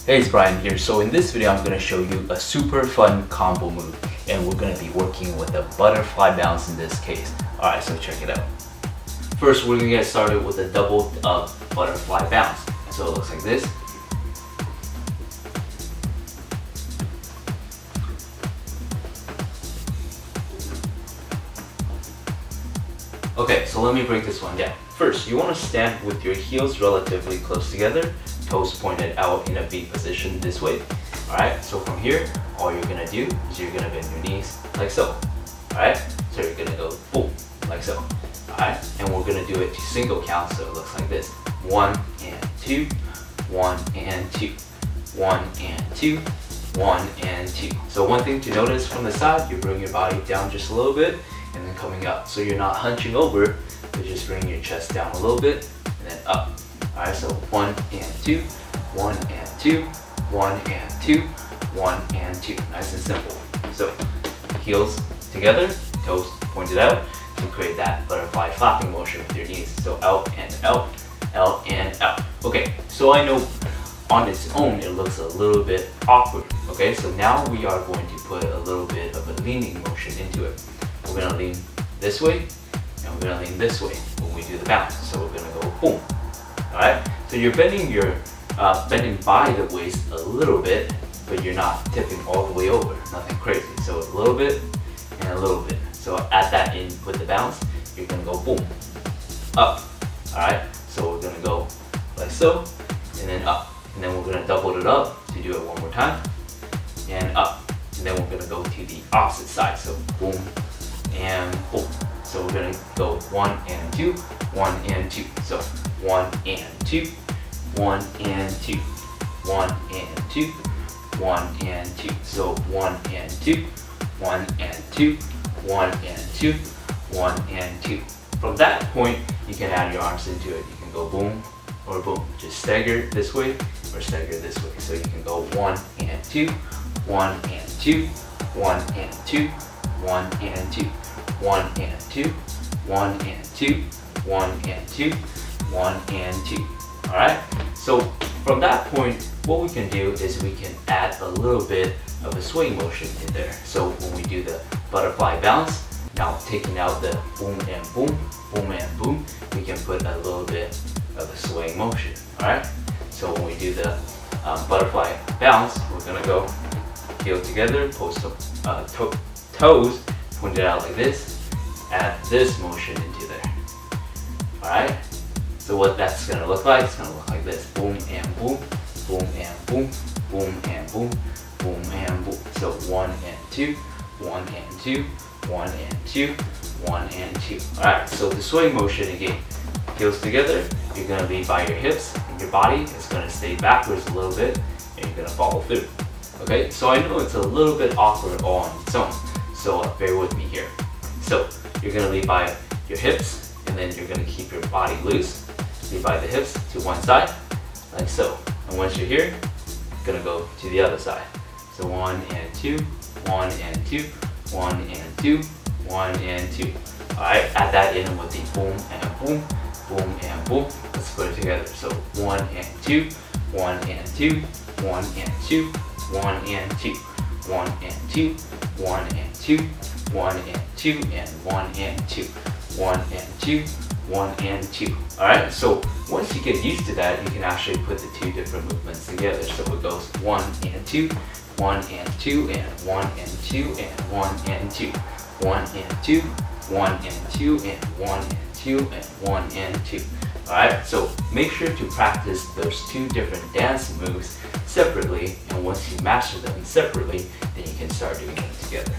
Hey, it's Brian here. So in this video, I'm going to show you a super fun combo move, and we're going to be working with a butterfly bounce in this case. Alright, so check it out. First, we're going to get started with a double up butterfly bounce. So it looks like this. Okay, so let me break this one down. First, you want to stand with your heels relatively close together, toes pointed out in a V position this way. Alright, so from here, all you're going to do is you're going to bend your knees like so. Alright, so you're going to go boom, like so. Alright, and we're going to do it to single count, so it looks like this. 1 and 2, 1 and 2, 1 and 2, 1 and 2. So one thing to notice from the side, you bring your body down just a little bit, and then coming up. So you're not hunching over, but just bringing your chest down a little bit, and then up. Alright, so 1 and 2, 1 and 2, 1 and 2, 1 and 2. Nice and simple. So heels together, toes pointed out to create that butterfly flapping motion with your knees. So out and out, out and out. Okay, so I know on its own it looks a little bit awkward. Okay, so now we are going to put a little bit of a leaning motion into it. We're going to lean this way, and we're going to lean this way when we do the bounce. So we're going to go boom. Alright, so you're bending by the waist a little bit, but you're not tipping all the way over, nothing crazy. So a little bit and a little bit. So at that end with the bounce, you're going to go boom, up. Alright, so we're going to go like so, and then up. And then we're going to double it up to do it one more time, and up. And then we're going to go to the opposite side, so boom and boom. So we're going to go 1 and 2, 1 and 2. So 1 and 2, 1 and 2, 1 and 2, 1 and 2. So 1 and 2, 1 and 2, 1 and 2, 1 and 2. From that point, you can add your arms into it. You can go boom or boom. Just stagger this way or stagger this way. So you can go 1 and 2, 1 and 2, 1 and 2, 1 and 2, 1 and 2, 1 and 2, 1 and 2, 1 and 2. Alright? So from that point, what we can do is we can add a little bit of a swing motion in there. So when we do the butterfly bounce, now taking out the boom and boom, boom and boom, we can put a little bit of a swing motion. Alright? So when we do the butterfly bounce, we're going to go heel together, toes pointed out like this, add this motion into there. Alright? So what that's going to look like, it's going to look like this. Boom and boom, boom and boom, boom and boom, boom and boom. So 1 and 2, 1 and 2, 1 and 2, 1 and 2. Alright, so the swing motion again, heels together, you're going to be by your hips, and your body is going to stay backwards a little bit, and you're going to follow through. Okay, so I know it's a little bit awkward all on its own, so bear with me here. So you're going to lead by your hips, and then you're going to keep your body loose. Lead by the hips to one side, like so. And once you're here, you're going to go to the other side. So 1 and 2, 1 and 2, 1 and 2, 1 and 2. Alright, add that in with the boom and boom, boom and boom. Let's put it together. So 1 and 2, 1 and 2, 1 and 2, 1 and 2, 1 and 2, 1 and 2, 1 and 2, and 1 and 2, 1 and 2, 1 and 2. Alright, so once you get used to that, you can actually put the two different movements together. So it goes 1 and 2, 1 and 2, and 1 and 2, and 1 and 2, 1 and 2, 1 and 2, and 1 and 2, and 1 and 2. Alright, so make sure to practice those two different dance moves separately, and once you master them separately, then you can start doing them together.